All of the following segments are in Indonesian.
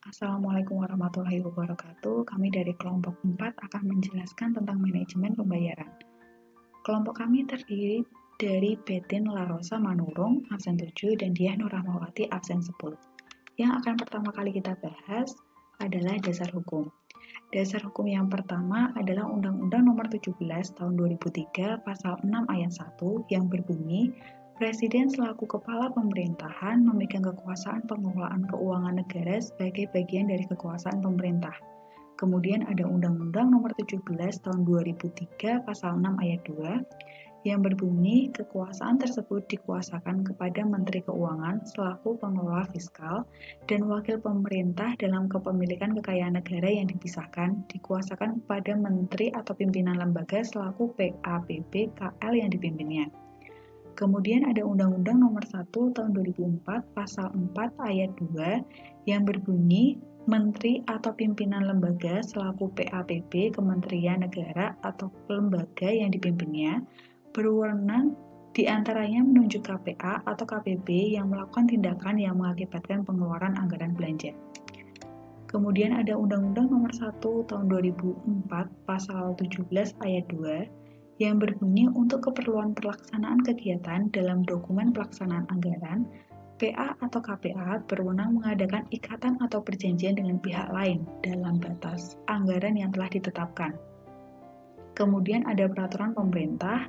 Assalamualaikum warahmatullahi wabarakatuh. Kami dari kelompok 4 akan menjelaskan tentang manajemen pembayaran. Kelompok kami terdiri dari Betin Larosa Manurung, absen 7, dan Diah Nur Rahmawati, absen 10. Yang akan pertama kali kita bahas adalah dasar hukum. Dasar hukum yang pertama adalah Undang-Undang Nomor 17 Tahun 2003 Pasal 6 Ayat 1 yang berbunyi, Presiden selaku kepala pemerintahan memegang kekuasaan pengelolaan keuangan negara sebagai bagian dari kekuasaan pemerintah. Kemudian ada Undang-Undang Nomor 17 Tahun 2003 Pasal 6 Ayat 2 yang berbunyi kekuasaan tersebut dikuasakan kepada Menteri Keuangan selaku pengelola fiskal dan wakil pemerintah dalam kepemilikan kekayaan negara yang dipisahkan dikuasakan kepada Menteri atau pimpinan lembaga selaku PAPB KL yang dipimpinnya. Kemudian ada Undang-Undang Nomor 1 Tahun 2004 Pasal 4 Ayat 2 yang berbunyi Menteri atau pimpinan lembaga selaku PAPB Kementerian Negara atau lembaga yang dipimpinnya berwenang diantaranya menunjuk KPA atau KPB yang melakukan tindakan yang mengakibatkan pengeluaran anggaran belanja. Kemudian ada Undang-Undang Nomor 1 Tahun 2004 Pasal 17 Ayat 2 yang berbunyi untuk keperluan pelaksanaan kegiatan dalam dokumen pelaksanaan anggaran, PA atau KPA berwenang mengadakan ikatan atau perjanjian dengan pihak lain dalam batas anggaran yang telah ditetapkan. Kemudian ada Peraturan Pemerintah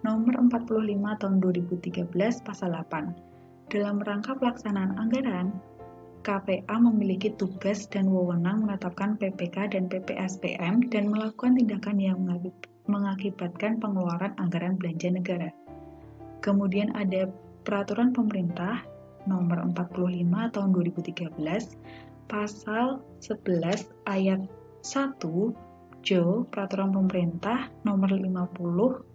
Nomor 45 Tahun 2013 Pasal 8. Dalam rangka pelaksanaan anggaran, KPA memiliki tugas dan wewenang menetapkan PPK dan PPSPM dan melakukan tindakan yang mengakibatkan pengeluaran anggaran belanja negara. Kemudian ada Peraturan Pemerintah Nomor 45 Tahun 2013 Pasal 11 Ayat 1 Jo Peraturan Pemerintah Nomor 50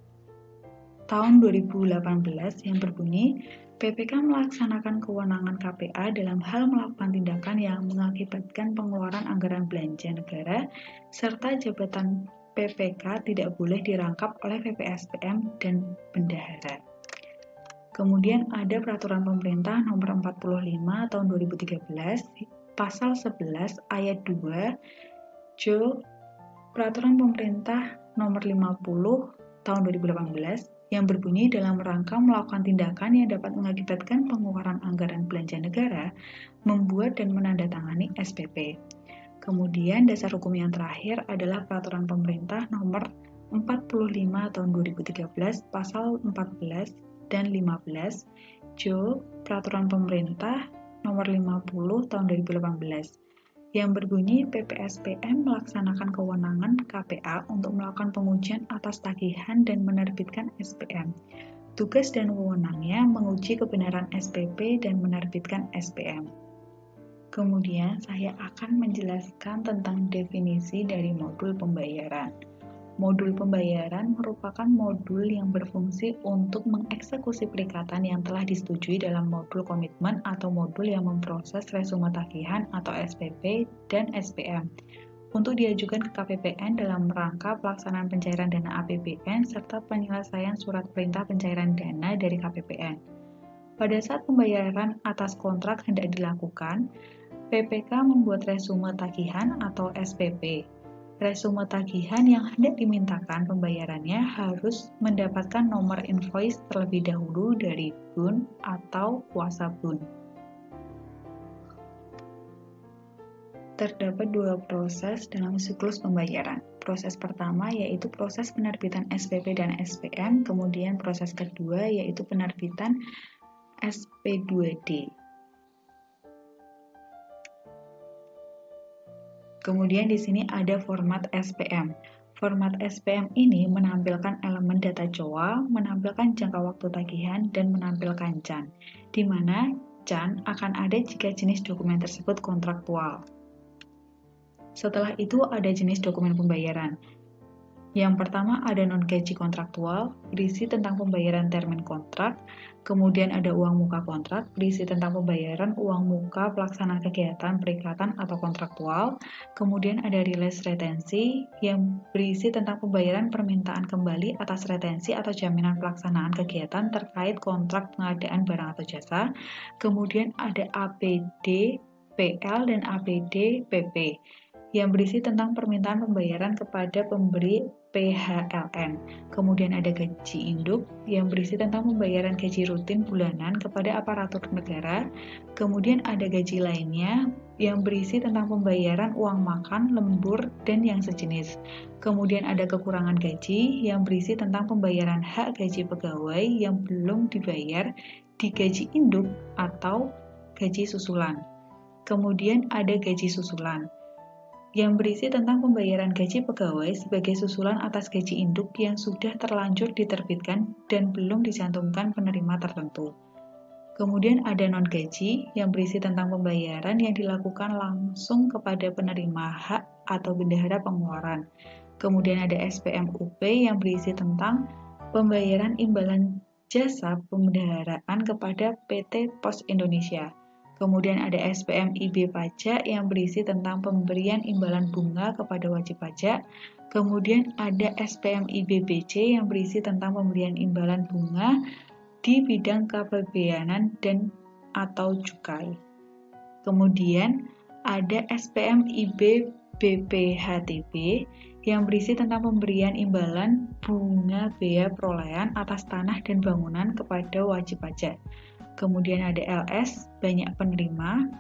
Tahun 2018 yang berbunyi PPK melaksanakan kewenangan KPA dalam hal melakukan tindakan yang mengakibatkan pengeluaran anggaran belanja negara serta jabatan PPK tidak boleh dirangkap oleh PPSPM dan bendahara. Kemudian ada Peraturan Pemerintah Nomor 45 Tahun 2013 Pasal 11 Ayat 2 Jo Peraturan Pemerintah Nomor 50 Tahun 2018 yang berbunyi dalam rangka melakukan tindakan yang dapat mengakibatkan pengeluaran anggaran belanja negara, membuat dan menandatangani SPP. Kemudian dasar hukum yang terakhir adalah Peraturan Pemerintah Nomor 45 Tahun 2013 Pasal 14 dan 15 Jo Peraturan Pemerintah Nomor 50 Tahun 2018 yang berbunyi PPSPM melaksanakan kewenangan KPA untuk melakukan pengujian atas tagihan dan menerbitkan SPM. Tugas dan wewenangnya menguji kebenaran SPP dan menerbitkan SPM. Kemudian saya akan menjelaskan tentang definisi dari modul pembayaran. Modul pembayaran merupakan modul yang berfungsi untuk mengeksekusi perikatan yang telah disetujui dalam modul komitmen atau modul yang memproses resume tagihan atau SPP dan SPM untuk diajukan ke KPPN dalam rangka pelaksanaan pencairan dana APBN serta penyelesaian surat perintah pencairan dana dari KPPN. Pada saat pembayaran atas kontrak hendak dilakukan, PPK membuat resume tagihan atau SPP. Resume tagihan yang hendak dimintakan pembayarannya harus mendapatkan nomor invoice terlebih dahulu dari BUN atau kuasa BUN. Terdapat dua proses dalam siklus pembayaran. Proses pertama yaitu proses penerbitan SPP dan SPM, kemudian proses kedua yaitu penerbitan SP2D. Kemudian di sini ada format SPM. Format SPM ini menampilkan elemen data COA, menampilkan jangka waktu tagihan, dan menampilkan CAN, di mana CAN akan ada jika jenis dokumen tersebut kontraktual. Setelah itu ada jenis dokumen pembayaran. Yang pertama ada non-gaji kontraktual, berisi tentang pembayaran termin kontrak, kemudian ada uang muka kontrak, berisi tentang pembayaran uang muka pelaksanaan kegiatan perikatan atau kontraktual, kemudian ada release retensi yang berisi tentang pembayaran permintaan kembali atas retensi atau jaminan pelaksanaan kegiatan terkait kontrak pengadaan barang atau jasa, kemudian ada APD PL dan APD PP yang berisi tentang permintaan pembayaran kepada pemberi PHLN. Kemudian ada gaji induk yang berisi tentang pembayaran gaji rutin bulanan kepada aparatur negara. Kemudian ada gaji lainnya yang berisi tentang pembayaran uang makan, lembur, dan yang sejenis. Kemudian ada kekurangan gaji yang berisi tentang pembayaran hak gaji pegawai yang belum dibayar di gaji induk atau gaji susulan. Kemudian ada gaji susulan yang berisi tentang pembayaran gaji pegawai sebagai susulan atas gaji induk yang sudah terlanjur diterbitkan dan belum dicantumkan penerima tertentu. Kemudian ada non-gaji yang berisi tentang pembayaran yang dilakukan langsung kepada penerima hak atau bendahara pengeluaran. Kemudian ada SPMUP yang berisi tentang pembayaran imbalan jasa pembendaharaan kepada PT Pos Indonesia. Kemudian ada SPMIB pajak yang berisi tentang pemberian imbalan bunga kepada wajib pajak. Kemudian ada SPMIB-BC yang berisi tentang pemberian imbalan bunga di bidang kepabeanan dan atau cukai. Kemudian ada SPMIB-BPHTB yang berisi tentang pemberian imbalan bunga bea perolehan atas tanah dan bangunan kepada wajib pajak. Kemudian ada LS, banyak penerima,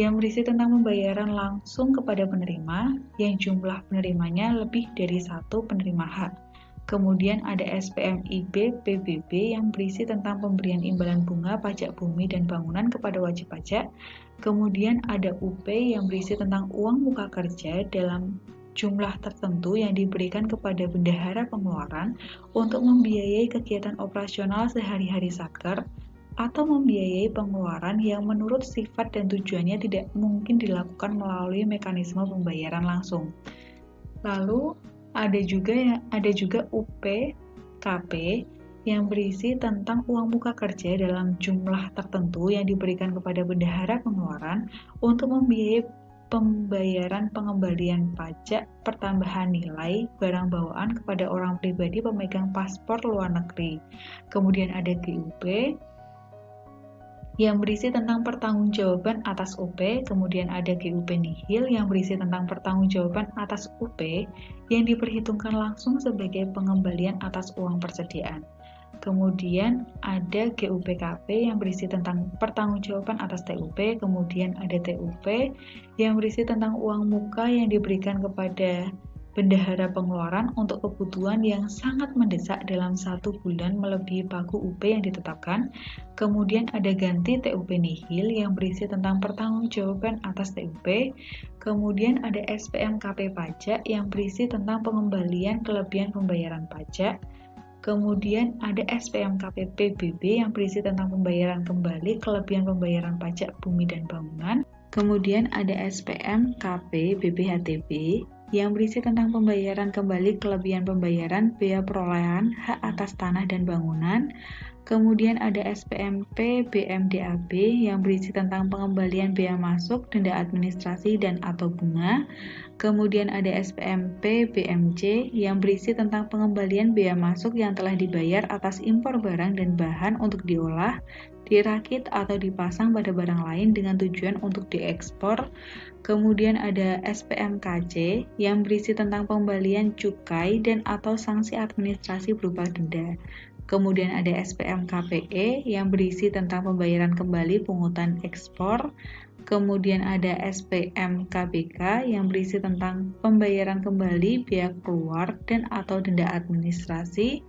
yang berisi tentang pembayaran langsung kepada penerima yang jumlah penerimanya lebih dari satu penerima hak. Kemudian ada SPMIB PBB yang berisi tentang pemberian imbalan bunga pajak bumi dan bangunan kepada wajib pajak. Kemudian ada UP yang berisi tentang uang muka kerja dalam jumlah tertentu yang diberikan kepada bendahara pengeluaran untuk membiayai kegiatan operasional sehari-hari Satker, atau membiayai pengeluaran yang menurut sifat dan tujuannya tidak mungkin dilakukan melalui mekanisme pembayaran langsung. Lalu ada juga UPKP yang berisi tentang uang muka kerja dalam jumlah tertentu yang diberikan kepada bendahara pengeluaran untuk membiayai pembayaran pengembalian pajak pertambahan nilai barang bawaan kepada orang pribadi pemegang paspor luar negeri. Kemudian ada GUP yang berisi tentang pertanggungjawaban atas UP, kemudian ada GUP nihil yang berisi tentang pertanggungjawaban atas UP yang diperhitungkan langsung sebagai pengembalian atas uang persediaan. Kemudian ada GUPKP yang berisi tentang pertanggungjawaban atas TUP, kemudian ada TUP yang berisi tentang uang muka yang diberikan kepada bendahara pengeluaran untuk kebutuhan yang sangat mendesak dalam 1 bulan melebihi pagu UP yang ditetapkan. Kemudian ada ganti TUP nihil yang berisi tentang pertanggungjawaban atas TUP. Kemudian ada SPMKP pajak yang berisi tentang pengembalian kelebihan pembayaran pajak. Kemudian ada SPMKP PBB yang berisi tentang pembayaran kembali kelebihan pembayaran pajak bumi dan bangunan. Kemudian ada SPMKP BPHTB yang berisi tentang pembayaran kembali kelebihan pembayaran bea perolehan hak atas tanah dan bangunan. Kemudian ada SPMP BMDAB yang berisi tentang pengembalian bea masuk, denda administrasi dan atau bunga. Kemudian ada SPMP BMJ yang berisi tentang pengembalian bea masuk yang telah dibayar atas impor barang dan bahan untuk diolah, dirakit atau dipasang pada barang lain dengan tujuan untuk diekspor. Kemudian ada SPMKC yang berisi tentang pembalian cukai dan atau sanksi administrasi berupa denda. Kemudian ada SPMKPE yang berisi tentang pembayaran kembali pungutan ekspor. Kemudian ada SPMKBK yang berisi tentang pembayaran kembali biaya keluar dan atau denda administrasi.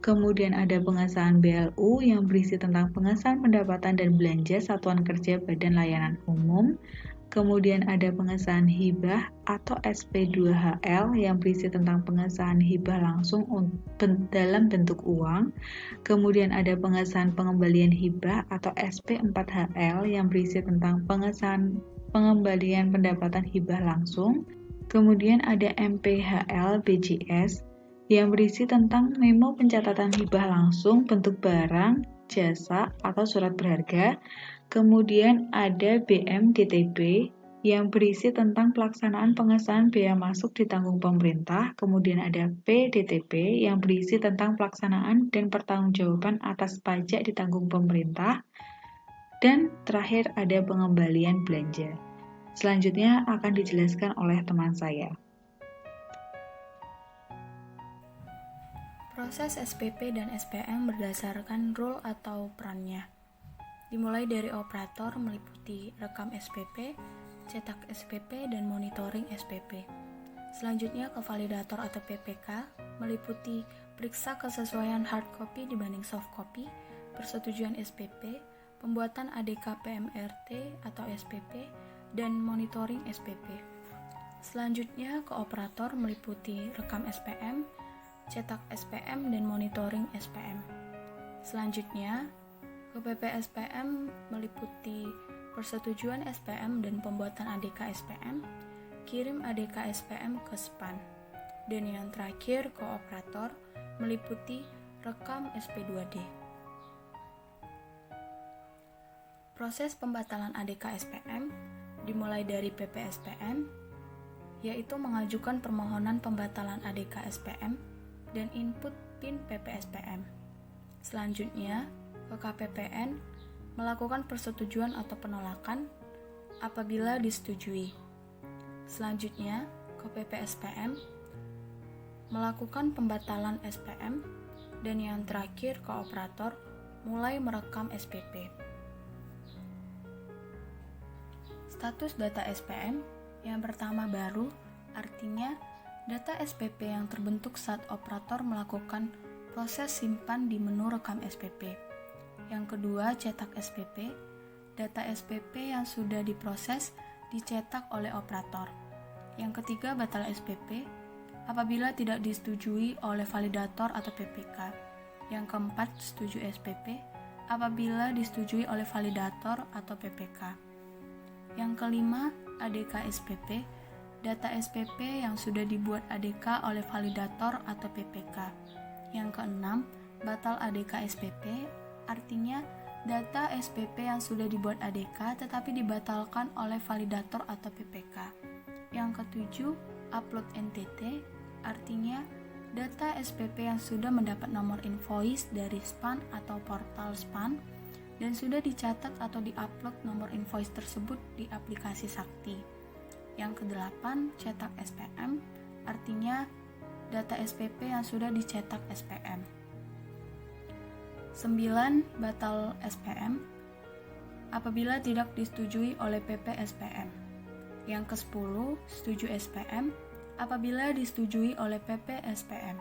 Kemudian ada pengesahan BLU yang berisi tentang pengesahan pendapatan dan belanja satuan kerja Badan Layanan Umum. Kemudian ada pengesahan hibah atau SP2HL yang berisi tentang pengesahan hibah langsung dalam bentuk uang. Kemudian ada pengesahan pengembalian hibah atau SP4HL yang berisi tentang pengesahan pengembalian pendapatan hibah langsung. Kemudian ada MPHL BJS yang berisi tentang memo pencatatan hibah langsung bentuk barang, jasa, atau surat berharga. Kemudian ada BMDTB yang berisi tentang pelaksanaan pengesahan bea masuk ditanggung pemerintah. Kemudian ada PDTB yang berisi tentang pelaksanaan dan pertanggungjawaban atas pajak ditanggung pemerintah. Dan terakhir ada pengembalian belanja. Selanjutnya akan dijelaskan oleh teman saya. Proses SPP dan SPM berdasarkan role atau perannya. Dimulai dari operator meliputi rekam SPP, cetak SPP, dan monitoring SPP. Selanjutnya ke validator atau PPK meliputi periksa kesesuaian hard copy dibanding soft copy, persetujuan SPP, pembuatan ADK PMRT atau SPP, dan monitoring SPP. Selanjutnya ke operator meliputi rekam SPM, cetak SPM, dan monitoring SPM. Selanjutnya ke PPSPM meliputi persetujuan SPM dan pembuatan ADK SPM, kirim ADK SPM ke SPAN. Dan yang terakhir ke operator meliputi rekam SP2D. Proses pembatalan ADK SPM dimulai dari PPSPM, yaitu mengajukan permohonan pembatalan ADK SPM dan input PIN PPSPM. Selanjutnya, ke KPPN melakukan persetujuan atau penolakan apabila disetujui. Selanjutnya, ke PPSPM melakukan pembatalan SPM, dan yang terakhir ke operator mulai merekam SPP. Status data SPM yang pertama baru, artinya data SPP yang terbentuk saat operator melakukan proses simpan di menu rekam SPP. Yang kedua, cetak SPP, data SPP yang sudah diproses dicetak oleh operator. Yang ketiga, batal SPP, apabila tidak disetujui oleh validator atau PPK. Yang keempat, setuju SPP, apabila disetujui oleh validator atau PPK. Yang kelima, ADK SPP, data SPP yang sudah dibuat ADK oleh validator atau PPK. Yang keenam, batal ADK SPP, artinya data SPP yang sudah dibuat ADK tetapi dibatalkan oleh validator atau PPK. Yang ketujuh, upload NTT, artinya data SPP yang sudah mendapat nomor invoice dari SPAN atau portal SPAN dan sudah dicatat atau diupload nomor invoice tersebut di aplikasi Sakti. Yang kedelapan, cetak SPM, artinya data SPP yang sudah dicetak SPM. 9. Batal SPM apabila tidak disetujui oleh PPSPM. Yang ke-10, setuju SPM apabila disetujui oleh PPSPM.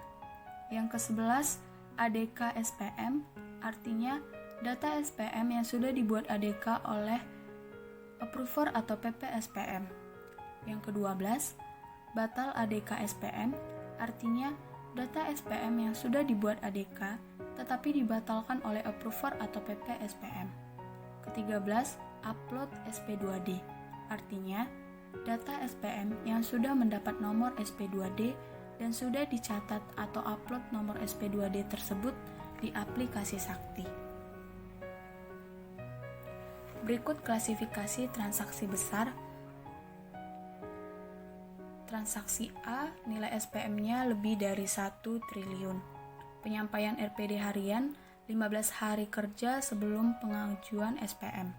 Yang ke-11, ADK SPM, artinya data SPM yang sudah dibuat ADK oleh approver atau PPSPM. Yang ke-12, batal ADK SPM, artinya data SPM yang sudah dibuat ADK tetapi dibatalkan oleh approver atau PPSPM. Ke-13, upload SP2D, artinya data SPM yang sudah mendapat nomor SP2D dan sudah dicatat atau upload nomor SP2D tersebut di aplikasi Sakti. Berikut klasifikasi transaksi besar. Transaksi A, nilai SPM-nya lebih dari 1 triliun. Penyampaian RPD harian 15 hari kerja sebelum pengajuan SPM.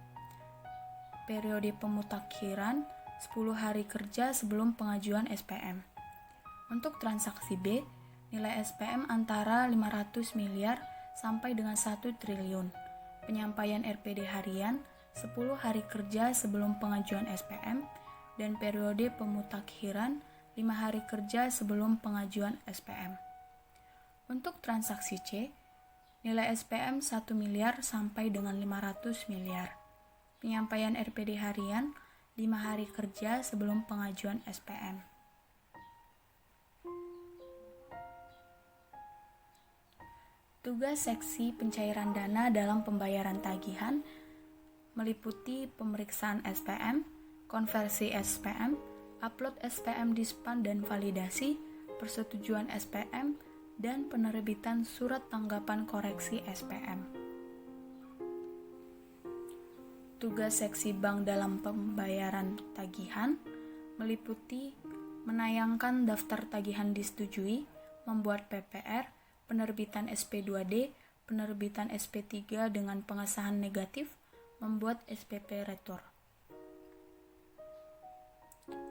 Periode pemutakhiran 10 hari kerja sebelum pengajuan SPM. Untuk transaksi B, nilai SPM antara 500 miliar sampai dengan 1 triliun. Penyampaian RPD harian 10 hari kerja sebelum pengajuan SPM dan periode pemutakhiran 5 hari kerja sebelum pengajuan SPM. Untuk transaksi C, nilai SPM 1 miliar sampai dengan 500 miliar. Penyampaian RPD harian 5 hari kerja sebelum pengajuan SPM. Tugas seksi pencairan dana dalam pembayaran tagihan meliputi pemeriksaan SPM, konversi SPM, upload SPM di SPAN dan validasi, persetujuan SPM, dan penerbitan surat tanggapan koreksi SPM. Tugas seksi bank dalam pembayaran tagihan meliputi menayangkan daftar tagihan disetujui, membuat PPR, penerbitan SP2D, penerbitan SP3 dengan pengesahan negatif, membuat SPP retur.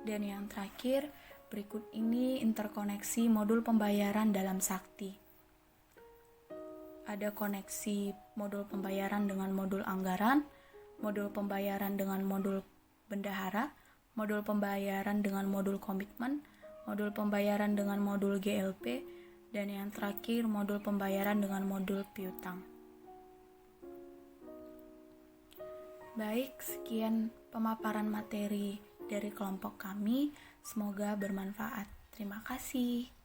Dan yang terakhir, berikut ini interkoneksi modul pembayaran dalam Sakti. Ada koneksi modul pembayaran dengan modul anggaran, modul pembayaran dengan modul bendahara, modul pembayaran dengan modul komitmen, modul pembayaran dengan modul GLP, dan yang terakhir modul pembayaran dengan modul piutang. Baik, sekian pemaparan materi dari kelompok kami. Semoga bermanfaat. Terima kasih.